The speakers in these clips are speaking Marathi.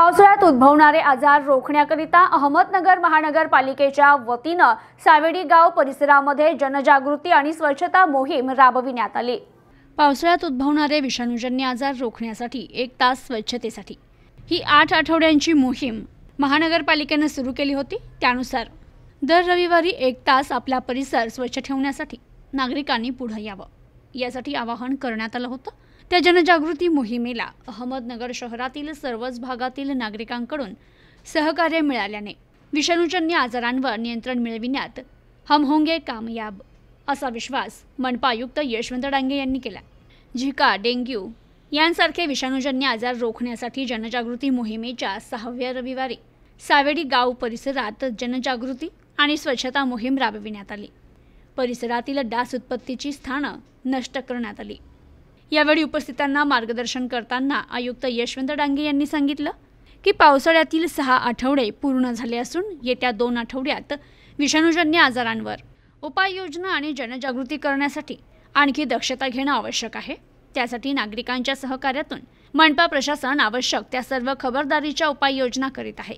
पावसाळ्यात उद्भवणारे आजार रोखण्याकरिता अहमदनगर महानगरपालिकेच्या वतीने सावेडी गाव परिसरामध्ये जनजागृती आणि स्वच्छता मोहीम राबविण्यात आली। पावसाळ्यात उद्भवणारे विषाणूजन्य आजार रोखण्यासाठी 1 तास स्वच्छतेसाठी ही 8 आठवड्यांची मोहीम महानगरपालिकेने सुरू केली होती। त्यानुसार दर रविवारी 1 तास आपला परिसर स्वच्छ ठेवण्यासाठी नागरिकांनी पुढे यावं यासाठी आवाहन करण्यात आलं होतं। त्या जनजागृती मोहिमेला अहमदनगर शहरातील सर्वच भागातील नागरिकांकडून सहकार्य मिळाल्याने विषाणूजन्य आजारांवर नियंत्रण मिळविण्यात हम होंगे कामयाब असा विश्वास मनपा आयुक्त यशवंत डांगे यांनी केला। झिका, डेंग्यू यांसारखे विषाणूजन्य आजार रोखण्यासाठी जनजागृती मोहिमेच्या 6व्या रविवारी सावेडी गाव परिसरात जनजागृती आणि स्वच्छता मोहीम राबविण्यात आली। परिसरातील डास उत्पत्तीची स्थानं नष्ट करण्यात आली। यावेळी उपस्थितांना मार्गदर्शन करताना आयुक्त यशवंत डांगे यांनी सांगितलं की पावसाळ्यातील 6 आठवडे पूर्ण झाले असून येत्या 2 आठवड्यात विषाणूजन्य आजारांवर उपाययोजना आणि जनजागृती करण्यासाठी आणखी दक्षता घेणं आवश्यक आहे। त्यासाठी नागरिकांच्या सहकार्यातून मनपा प्रशासन आवश्यक त्या सर्व खबरदारीच्या उपाययोजना करीत आहे।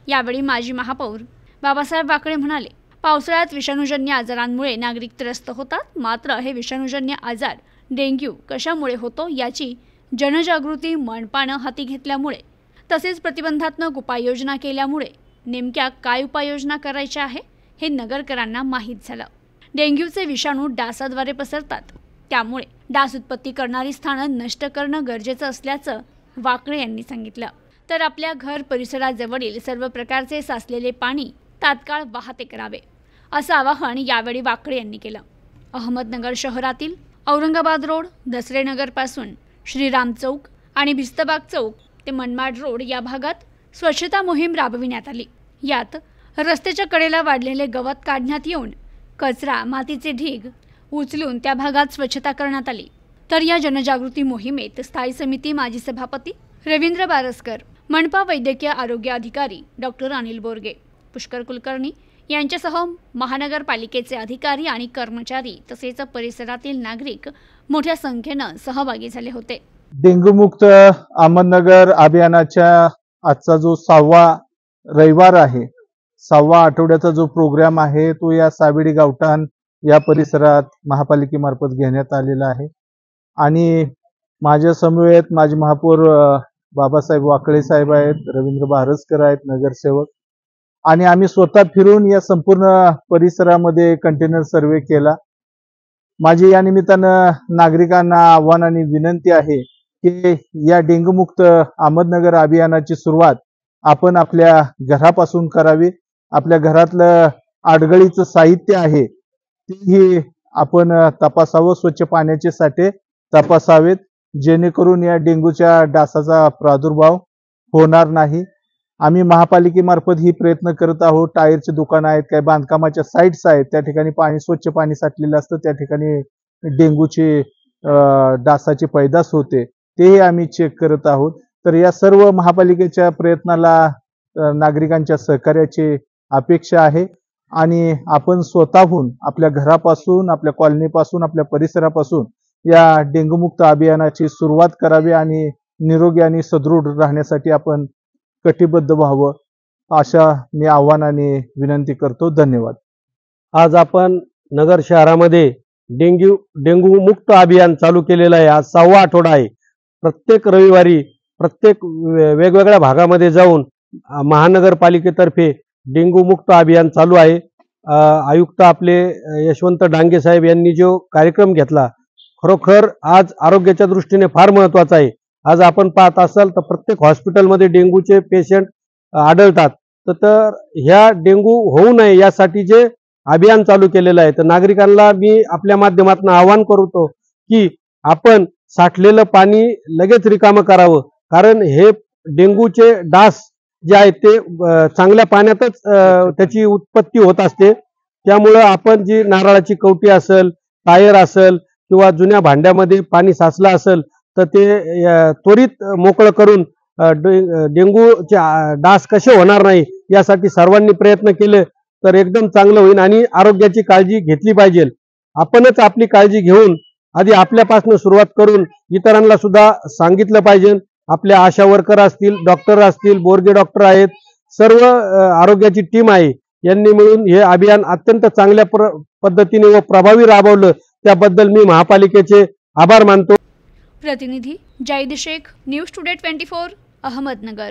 यावेळी माजी महापौर बाबासाहेब वाकळे म्हणाले, पावसाळ्यात विषाणूजन्य आजारांमुळे नागरिक त्रस्त होतात, मात्र हे विषाणूजन्य आजार डेंग्यू कशामुळे होतो याची जनजागृती मनपानं हाती घेतल्यामुळे तसेच प्रतिबंधात्मक उपाययोजना केल्यामुळे नेमक्या काय उपाययोजना करायच्या आहे हे नगरकरांना माहीत झालं। डेंग्यूचे विषाणू डासाद्वारे पसरतात, त्यामुळे डास उत्पत्ती करणारी स्थानं नष्ट करणं गरजेचं असल्याचं वाकळे यांनी सांगितलं। तर आपल्या घर परिसराजवळील सर्व प्रकारचे साचलेले पाणी तात्काळ वाहते करावे असं आवाहन यावेळी वाकळे यांनी केलं। अहमदनगर शहरातील औरंगाबाद रोड, दसरेनगर पासून श्रीराम चौक आणि भिस्तबाग चौक ते मनमाड रोड या भागात स्वच्छता मोहीम राबविण्यात आली। यात रस्त्याच्या कडेला वाढलेले गवत काढण्यात येऊन कचरा, मातीचे ढीग उचलून त्या भागात स्वच्छता करण्यात आली। तर या जनजागृती मोहिमेत स्थायी समिती माजी सभापती रवींद्र बारसकर, मनपा वैद्यकीय आरोग्य अधिकारी डॉक्टर अनिल बोरगे, पुष्कर कुलकर्णी यांच्यासह महानगरपालिकेचे अधिकारी आणि कर्मचारी तसेच परिसरातील नागरिक मोठ्या संख्येने सहभागी झाले होते। डेंग्यू मुक्त अहमदनगर अभियानाच्या आजचा जो 6वा रविवार आहे, 6वा आठवड्याचा जो प्रोग्राम आहे तो या सावेडी गावठाण या परिसरात महापालिकेमार्फत घेण्यात आलेला आहे। आणि माझ्या समवेत माझे महापौर बाबासाहेब वाकळे साहेब आहेत, रवींद्र बारसकर आहेत, नगरसेवक, आणि आम्ही स्वतः फिरून या संपूर्ण परिसरामध्ये कंटेनर सर्वे केला। माझी या निमित्तानं नागरिकांना आव्हान आणि विनंती आहे की या डेंग्यू मुक्त अहमदनगर अभियानाची सुरुवात आपण आपल्या घरापासून करावी। आपल्या घरातलं आडगळीचं साहित्य आहे तेही आपण तपासावं, स्वच्छ पाण्याचे साठे तपासावेत, जेणेकरून या डेंग्यूच्या डासाचा प्रादुर्भाव होणार नाही। आम्ही महापालिकेमार्फत ही प्रयत्न करत आहोत। टायरचे दुकान आहेत, काही बांधकामाच्या साईट्स आहेत, त्या ठिकाणी स्वच्छ पाणी साठलेलं असतं, त्या ठिकाणी डेंग्यूची डासाची पैदास होते, तेही आम्ही चेक करत आहोत। तर या सर्व महापालिकेच्या प्रयत्नाला नागरिकांच्या सहकार्याची अपेक्षा आहे आणि आपण स्वतःहून आपल्या घरापासून, आपल्या कॉलनीपासून, आपल्या परिसरापासून या डेंग्यू मुक्त अभियानाची सुरुवात करावी आणि निरोगी आणि सदृढ राहण्यासाठी आपण कटिबद्ध व्हावं अशा मी आव्हानाने विनंती करतो। धन्यवाद। आज आपण नगर शहरामध्ये डेंग्यू मुक्त अभियान चालू केलेलं आहे। आज 6वा आठवडा आहे। प्रत्येक रविवारी प्रत्येक वेगवेगळ्या भागामध्ये जाऊन महानगरपालिकेतर्फे डेंग्यू मुक्त अभियान चालू आहे। आयुक्त आपले यशवंत डांगे साहेब यांनी जो कार्यक्रम घेतला खरोखर आज आरोग्याच्या दृष्टीने फार महत्त्वाचा आहे। आज आपण पाहत असाल तर प्रत्येक हॉस्पिटलमध्ये डेंग्यूचे पेशंट आढळतात, तर ह्या डेंग्यू होऊ नये यासाठी जे अभियान चालू केलेलं आहे, तर नागरिकांना मी आपल्या माध्यमातून आवाहन करतो की आपण साठलेलं पाणी लगेच रिकामं करावं, कारण हे डेंग्यूचे डास जे आहेत ते चांगल्या पाण्यातच त्याची उत्पत्ती होत असते। त्यामुळं आपण जी नारळाची कवटी असेल, टायर असेल किंवा जुन्या भांड्यामध्ये पाणी साचलं असेल तर ते त्वरित मोकळं करून डेंग्यूचे डास कसे होणार नाही यासाठी सर्वांनी प्रयत्न केले तर एकदम चांगलं होईल आणि आरोग्याची काळजी घेतली पाहिजे। आपणच आपली काळजी घेऊन आधी आपल्यापासून सुरुवात करून इतरांना सुद्धा सांगितलं पाहिजे आपल्या आशा वर्कर असतील, डॉक्टर असतील, बोरगे डॉक्टर आहेत, सर्व आरोग्याची टीम आहे, यांनी मिळून हे अभियान अत्यंत चांगल्या पद्धतीने व प्रभावी राबवलं, त्याबद्दल मी महापालिकेचे आभार मानतो. प्रतिनिधी जाहिद शेख, न्यूज टुडे 24, अहमदनगर.